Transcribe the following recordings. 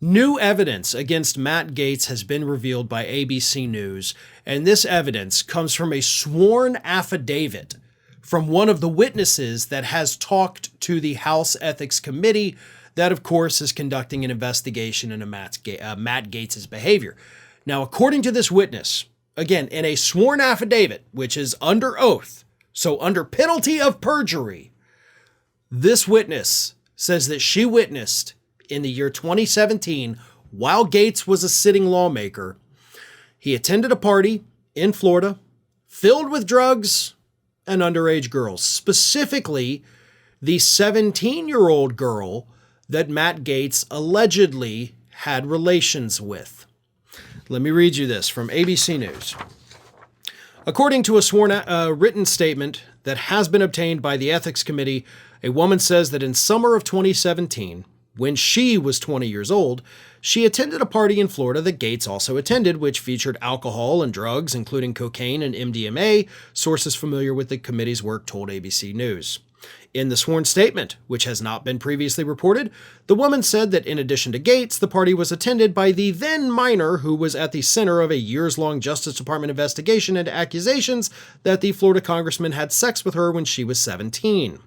New evidence against Matt Gaetz has been revealed by ABC News, and this evidence comes from a sworn affidavit from one of the witnesses that has talked to the House Ethics Committee that, of course, is conducting an investigation into Matt Gaetz's behavior. Now, according to this witness, again, in a sworn affidavit, which is under oath, so under penalty of perjury, this witness says that she witnessed in the year 2017, while Gaetz was a sitting lawmaker, he attended a party in Florida filled with drugs and underage girls, specifically the 17-year-old girl that Matt Gaetz allegedly had relations with. Let me read you this from ABC News. According to a sworn written statement that has been obtained by the Ethics Committee, a woman says that in summer of 2017, when she was 20 years old, she attended a party in Florida that Gaetz also attended, which featured alcohol and drugs, including cocaine and MDMA, sources familiar with the committee's work told ABC News. In the sworn statement, which has not been previously reported, the woman said that in addition to Gaetz, the party was attended by the then minor who was at the center of a years-long Justice Department investigation into accusations that the Florida congressman had sex with her when she was 17.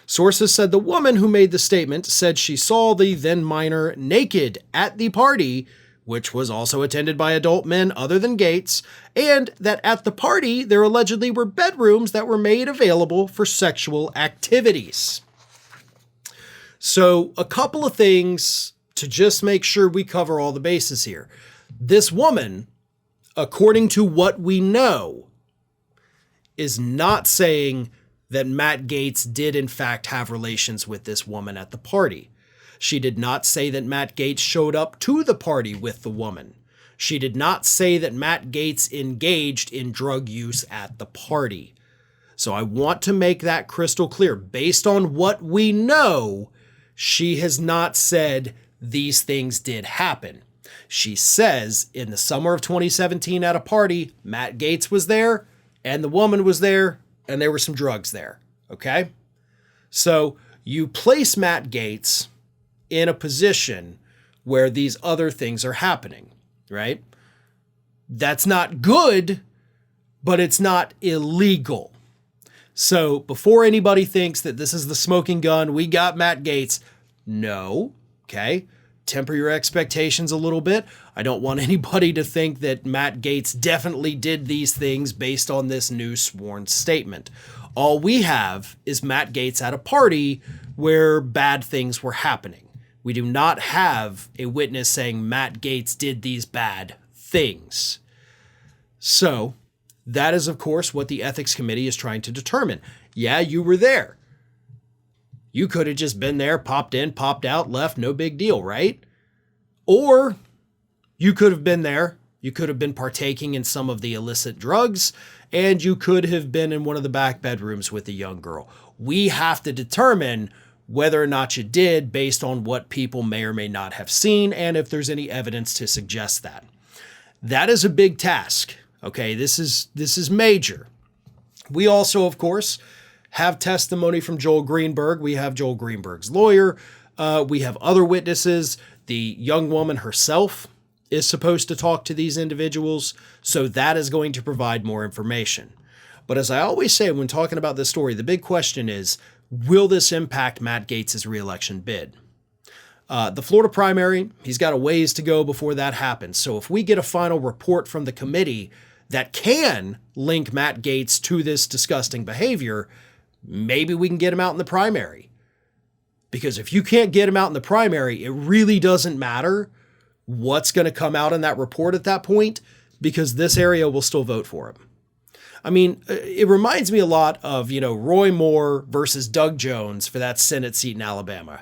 Sources said the woman who made the statement said she saw the then minor naked at the party, which was also attended by adult men other than Gaetz, and that at the party there allegedly were bedrooms that were made available for sexual activities. So a couple of things to just make sure we cover all the bases here. This woman, according to what we know, is not saying that Matt Gaetz did in fact have relations with this woman at the party. She did not say that Matt Gaetz showed up to the party with the woman. She did not say that Matt Gaetz engaged in drug use at the party. So I want to make that crystal clear. Based on what we know, she has not said these things did happen. She says in the summer of 2017 at a party, Matt Gaetz was there and the woman was there, and there were some drugs there, okay? So you place Matt Gaetz in a position where these other things are happening, right? That's not good, but it's not illegal. So before anybody thinks that this is the smoking gun, we got Matt Gaetz, no, okay? Temper your expectations a little bit. I don't want anybody to think that Matt Gaetz definitely did these things based on this new sworn statement. All we have is Matt Gaetz at a party where bad things were happening. We do not have a witness saying Matt Gaetz did these bad things. So that is, of course, what the Ethics Committee is trying to determine. Yeah, you were there. You could have just been there, popped in, popped out, left, no big deal, right? Or you could have been there, you could have been partaking in some of the illicit drugs, and you could have been in one of the back bedrooms with a young girl. We have to determine whether or not you did based on what people may or may not have seen, and if there's any evidence to suggest that. That is a big task, okay? This is major. We also, of course, have testimony from Joel Greenberg. We have Joel Greenberg's lawyer. We have other witnesses. The young woman herself is supposed to talk to these individuals, so that is going to provide more information. But as I always say when talking about this story, the big question is, will this impact Matt Gaetz's reelection bid? The Florida primary, he's got a ways to go before that happens. So if we get a final report from the committee that can link Matt Gaetz to this disgusting behavior, maybe we can get him out in the primary. Because if you can't get him out in the primary, it really doesn't matter what's going to come out in that report at that point, because this area will still vote for him. I mean, it reminds me a lot of, Roy Moore versus Doug Jones for that Senate seat in Alabama.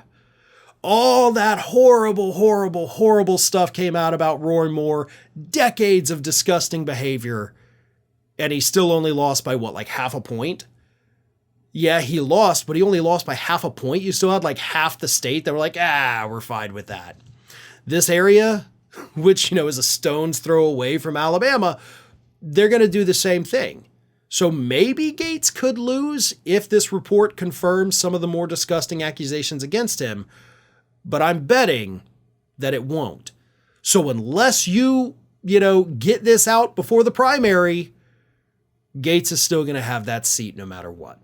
All that horrible, horrible, horrible stuff came out about Roy Moore, decades of disgusting behavior, and he still only lost by half a point? Yeah, he lost, but he only lost by half a point. You still had half the state that were we're fine with that. This area, which, is a stone's throw away from Alabama, they're going to do the same thing. So maybe Gaetz could lose if this report confirms some of the more disgusting accusations against him. But I'm betting that it won't. So unless you get this out before the primary, Gaetz is still going to have that seat no matter what.